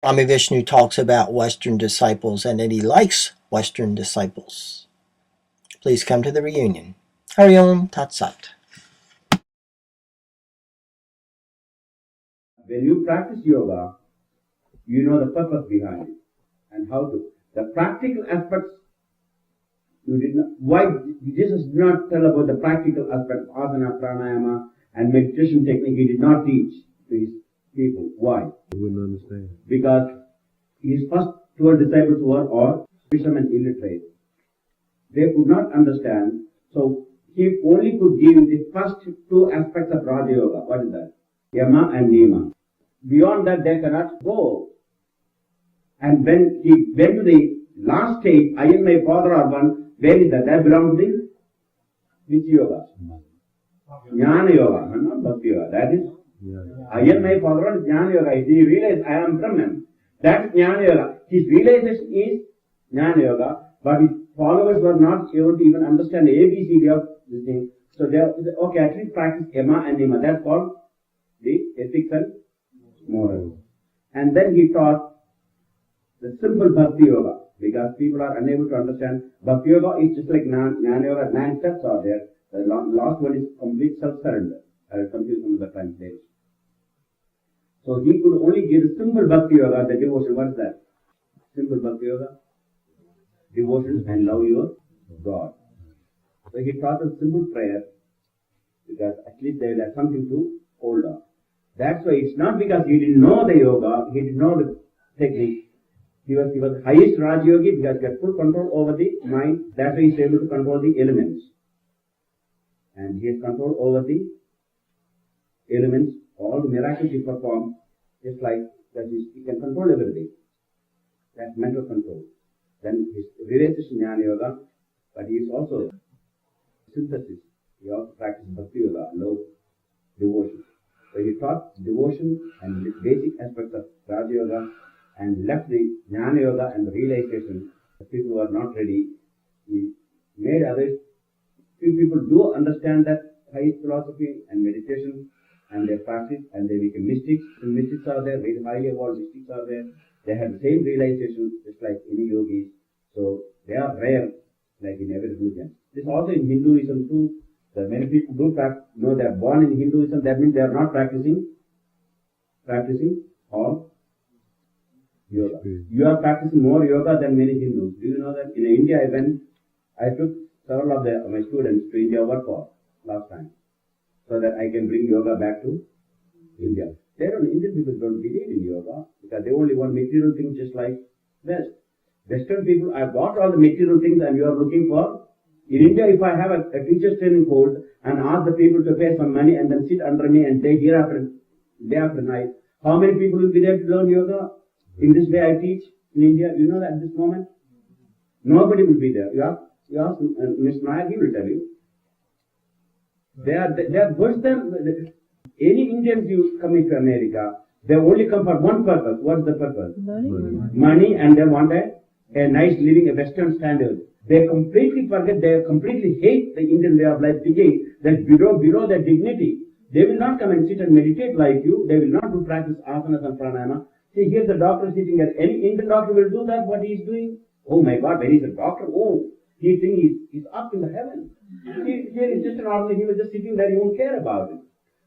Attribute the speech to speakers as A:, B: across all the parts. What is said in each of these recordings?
A: Swami Vishnu talks about Western disciples and that he likes Western disciples. Please come to the reunion. Hari Om Tat Sat.
B: When you practice yoga, you know the purpose behind it and how to. The practical aspects, you did not. Why Jesus did not tell about the practical aspects of asana, pranayama, and meditation technique? He did not teach to his people. Why?
C: They wouldn't understand.
B: Because his first 12 disciples were all fishermen illiterate. They could not understand, so he only could give the first two aspects of Raja Yoga. What is that? Yama and Niyama. Beyond that, they cannot go. And when he went to the last stage, I and my father are one, where is that? That belongs to the which yoga? Jnana Yoga, not Bhakti Yoga. That is, I and my father are Jnana Yoga. He realized I am Brahman. That's Jnana Yoga. His realization is Jnana Yoga, but his followers were not able to even understand the ABCD of this thing. So they are, okay, at least practice Yama and Niyama. That's called the ethics and morals. And then he taught the simple Bhakti Yoga, because people are unable to understand. Bhakti Yoga is just like Jnana Yoga. 9 steps are there. The last one is complete self-surrender. I will confuse some of the translations. So he could only give the simple Bhakti Yoga, the devotion. What is that? Simple Bhakti Yoga? Devotion and love your God. So he taught us simple prayer, because at least they will have something to hold on. That's why it's not because he didn't know the yoga, he didn't know the technique. He was highest Raj Yogi because he had full control over the mind. That's why he's able to control the elements. And he has control over the elements. All the miracles he performed, just like that he can control everything. That's mental control. Then his realization Jnana Yoga, but he is also synthesis. He also practices Bhakti Yoga, love, devotion. So he taught devotion and the basic aspects of Raja Yoga and left the Jnana Yoga and the realization. The people who are not ready, he made others. Few people do understand that high philosophy and meditation and their practice, and they become mystics. And mystics are there, very highly evolved mystics are there. They have the same realization just like any yogis. So they are rare, like in every religion. This also in Hinduism too. That many people do know they are born in Hinduism. That means they are not practicing all yoga. You are practicing more yoga than many Hindus. Do you know that? In India, I took several of my students to India work for last time, so that I can bring yoga back to India. Indian people don't believe in yoga because they only want material things, just like West. Western people, I bought all the material things and you are looking for. In India, if I have a teacher's training course and ask the people to pay some money and then sit under me and day after night, how many people will be there to learn yoga? In this way I teach in India, you know that at this moment? Nobody will be there. You ask Mr. Nayak, he will tell you. They are worse than any Indians you come into America. They only come for one purpose. What's the purpose? Money, and they want a nice living, a Western standard. They completely forget, they completely hate the Indian way of life, thinking that below their dignity. They will not come and sit and meditate like you. They will not do practice asanas and pranayama. See, here's the doctor sitting there. Any Indian doctor will do that, what he is doing. Oh my God, when he's a doctor, he thinks he's up in the heaven. Here is just an ordinary, he was just sitting there, he won't care about it.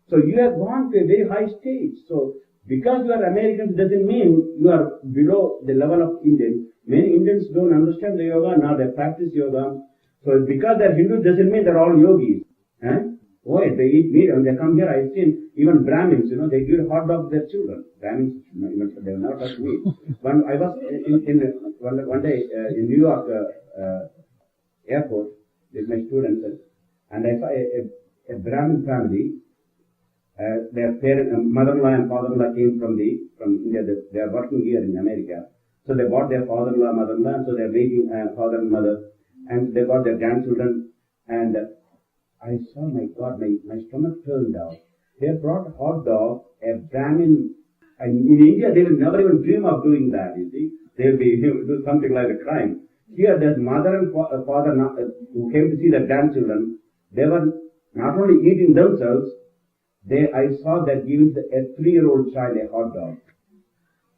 B: So you have gone to a very high stage. So because you are Americans doesn't mean you are below the level of Indians. Many Indians don't understand the yoga, now they practice yoga. So because they're Hindus doesn't mean they're all yogis. They eat meat and they come here. I've seen even Brahmins, they give hot dogs to their children. Brahmins, they will never touch meat. When I was one day in New York airport with my students, and I saw a Brahmin family. Their mother-in-law and father-in-law came from India. They are working here in America. So they bought their father-in-law, mother-in-law, so they are making father and mother, and they got their grandchildren. And I saw, my God, my stomach turned out. They brought a hot dog, a Brahmin, and in India they will never even dream of doing that, you see. They will do something like a crime. Here, there's mother and father who came to see their grandchildren. They were not only eating themselves, I saw that giving a 3-year-old child a hot dog.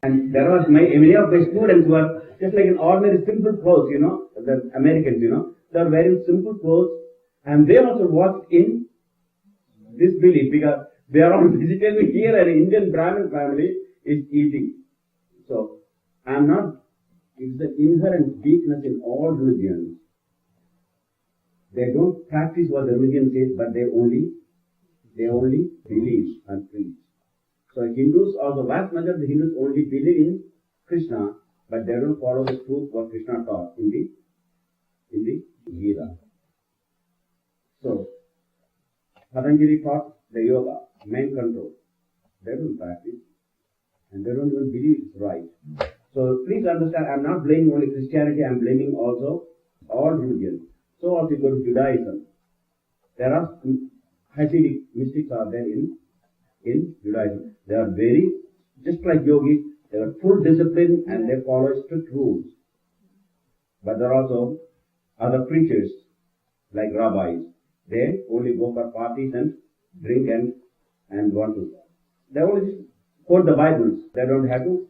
B: And there was many of my students were just like in ordinary simple clothes, the Americans, they are wearing simple clothes, and they also walked in this belief because they are all vegetarian here, and Indian Brahmin family is eating. So, it's the inherent weakness in all religions. They don't practice what the religion says, but they only believe and preach. So Hindus, or the vast majority of the Hindus, only believe in Krishna, but they don't follow the truth what Krishna taught in the Gita. So Patanjali taught the yoga, mind control. They don't practice, and they don't even believe it's right. So please understand, I'm not blaming only Christianity, I'm blaming also all religions. So also you go to Judaism. There are Hasidic mystics are there in Judaism. They are very, just like yogis, they are full discipline and they follow strict rules. But there are also other preachers, like rabbis. They only go for parties and drink and want to. They only just quote the Bibles. They don't have to.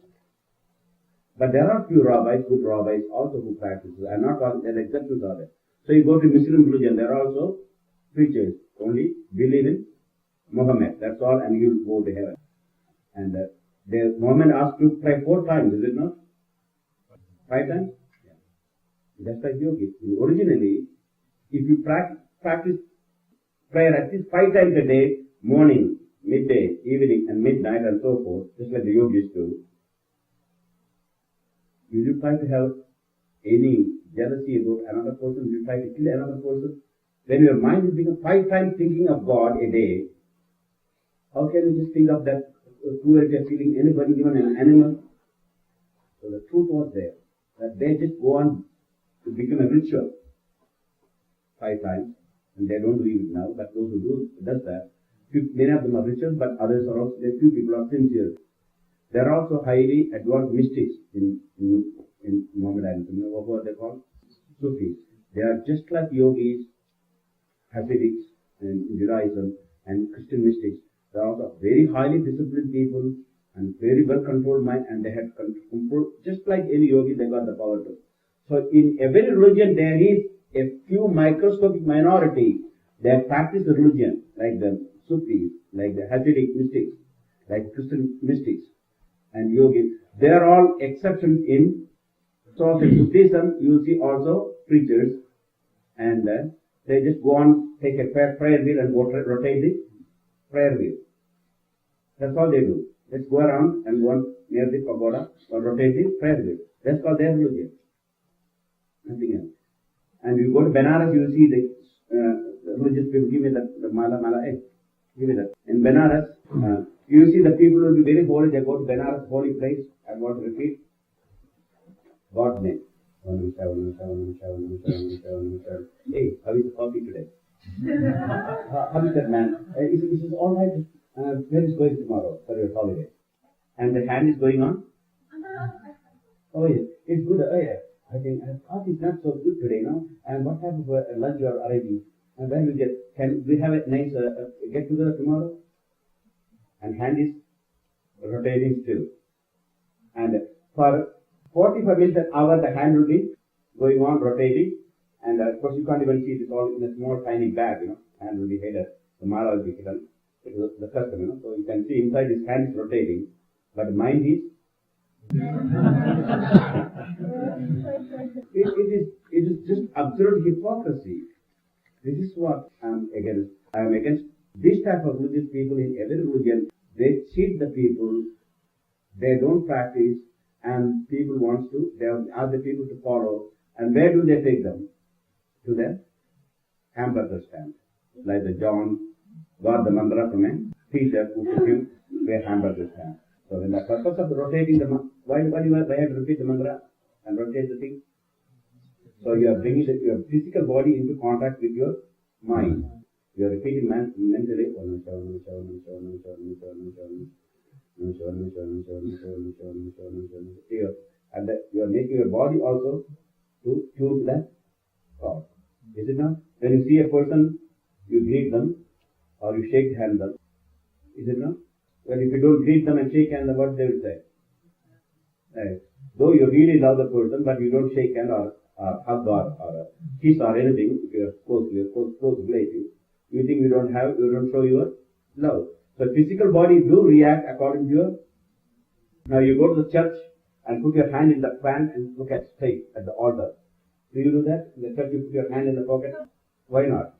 B: But there are few rabbis, good rabbis also who practice. I'm not talking, there are exceptions are there. So you go to Muslim religion, there are also preachers, only believe in Muhammad, that's all, and you'll go to heaven. And the Muhammad asked to pray 4 times, is it not? 5 times? Yeah. Just like yogi. Originally, if you practice prayer at least 5 times a day, morning, midday, evening, and midnight, and so forth, just like the yogis do, will you try to have any jealousy about another person? Will you try to kill another person? When your mind is become 5 times thinking of God a day, how can you just think of that cruelty of killing anybody, even an animal? So the truth was there, that they just go on to become a ritual 5 times, and they don't believe it now, but those who does that, many of them are rituals, but others are also, a few people are sincere. There are also highly advanced mystics in Mohammedanism. You know what they call? Sufis. They are just like yogis, Hasidics, and Judaism, and Christian mystics. They are also very highly disciplined people and very well controlled mind, and they have control, just like any yogi, they got the power to. So in every religion there is a few microscopic minority that practice the religion, like the Sufis, like the Hasidic mystics, like Christian mystics and yogis. They are all exceptions in. So in Sufism you will see also preachers, and they just go on, take a prayer wheel and go rotate the prayer wheel. That's all they do. Let's go around and go on near the pagoda or rotate the prayer wheel. That's called their religion. Nothing else. And you go to Benares, you will see the religious people. Give me the mala, give me that. In Benares, you see the people who will be very holy. They go to Benares, holy place, and want to repeat God's name. Hey, how is the coffee today? How is that man? Is it all right? Where is going tomorrow for your holiday? And the hand is going on? Oh yes, it's good. Oh yeah. I think coffee is not so good today, no? And what type of lunch you are arranging? And when we can we have a nice get together tomorrow? And hand is rotating still. And for 45 minutes an hour, the hand will be going on rotating. And of course, you can't even see it all in a small tiny bag, Hand will be hidden. The mala will be hidden. It is the custom, So you can see inside his hand is rotating, but mind is. It is just absurd hypocrisy. This is what I am against. I am against this type of religious people in every religion. They cheat the people. They don't practice, and people want to. They ask the people to follow. And where do they take them? To the hamburger stand, like the John got the mantra from a teacher who took him to a hamburger stand. So when the purpose of rotating the why do you have to repeat the mantra and rotate the thing? So you are bringing your physical body into contact with your mind. You are repeating mentally. And you are making your body also to tune that God. Is it not? When you see a person, you greet them or you shake hands them. Is it not? Well, if you don't greet them and shake hands, what they will say? Right. Though you really love the person, but you don't shake hand or hug or kiss or anything, if you're close relative, you think you don't show your love. So physical body do react according to your. Now you go to the church and put your hand in the fan and look at straight at the altar. Do you do that? In the church you put your hand in the pocket? Why not?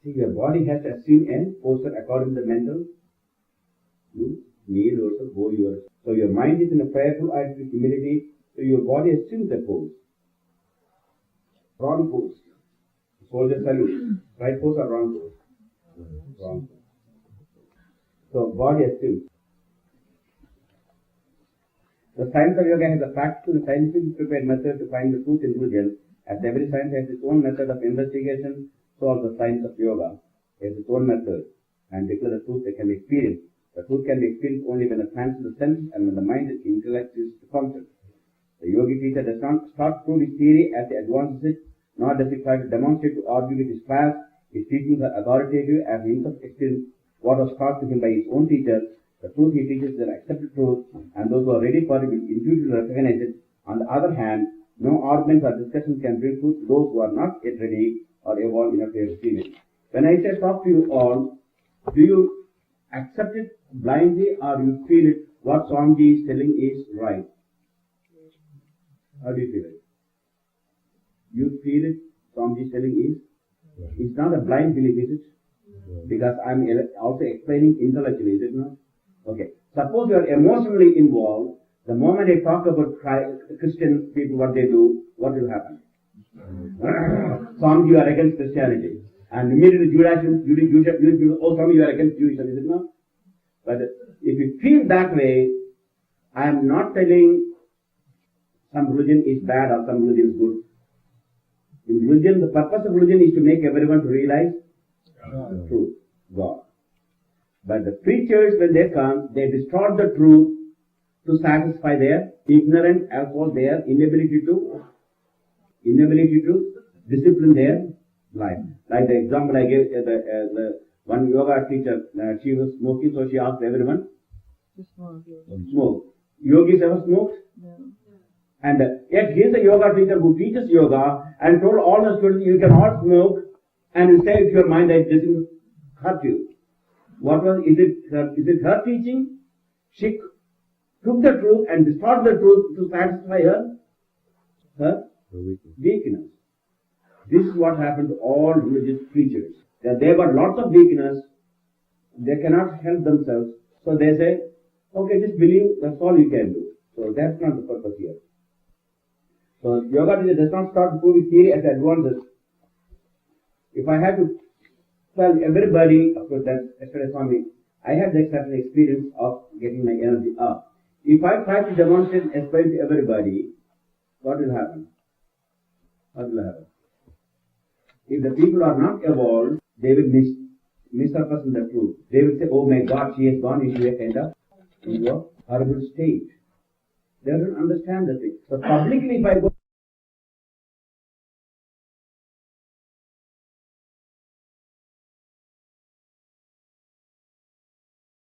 B: See, your body has to assume a posture according to the mental. You kneel yourself, bow yourself. So your mind is in a prayerful attitude, humility, so your body assumes the pose. Wrong pose. Soldier salute. Right pose or wrong pose? Wrong pose. So body assumes. The science of yoga has a practical and scientifically prepared method to find the truth in religion. As every science has its own method of investigation, so also the science of yoga has its own method and declare the truth that can be experienced. The truth can be experienced only when the trance of the sense and when the mind and intellect is to function. The yogi teacher does not start through his theory as he advances it, nor does he try to demonstrate to argue with his class. His teachings are authoritative as he himself experiences what was taught to him by his own teacher. The truth he teaches is an accepted truth, and those who are ready for it will intuitively recognize it. On the other hand, no arguments or discussions can bring truth to those who are not yet ready or evolved enough to receive it. When I say talk to you all, do you accept it blindly or you feel it? What Swamiji is telling is right. How do you feel it? You feel it? Swamiji is telling is? It's not a blind belief, is it? Because I'm also explaining intellectually, is it not? Okay. Suppose you are emotionally involved. The moment I talk about Christian people, what they do, what will happen? Some you are against Christianity. And immediately Judaism, oh, some you are against Judaism, is it not? But if you feel that way, I am not telling some religion is bad or some religion is good. In religion, the purpose of religion is to make everyone to realize truth, God. But the preachers, when they come, they distort the truth to satisfy their ignorance as well as their inability to discipline their life. Like the example I gave, the one yoga teacher, she was smoking, so she asked everyone to smoke. Yogis ever smoked? No. And yet he is a yoga teacher who teaches yoga and told all the students, you can all smoke, and you say to your mind that it doesn't hurt you. Is it her teaching? She took the truth and distorted the truth to satisfy her weakness. This is what happened to all religious preachers. That they got lots of weakness, they cannot help themselves, so they say, okay, just believe, that's all you can do. So that's not the purpose here. So yoga teacher does not start proving theory as advances. If I had to tell everybody, of course that's yesterday Swami, I had that certain experience of getting my energy up. If I try to demonstrate and explain to everybody, what will happen? What will happen? If the people are not evolved, they will misrepresent the truth. They will say, oh my God, she has gone into a kind of horrible state. They don't understand the thing. So publicly, if I go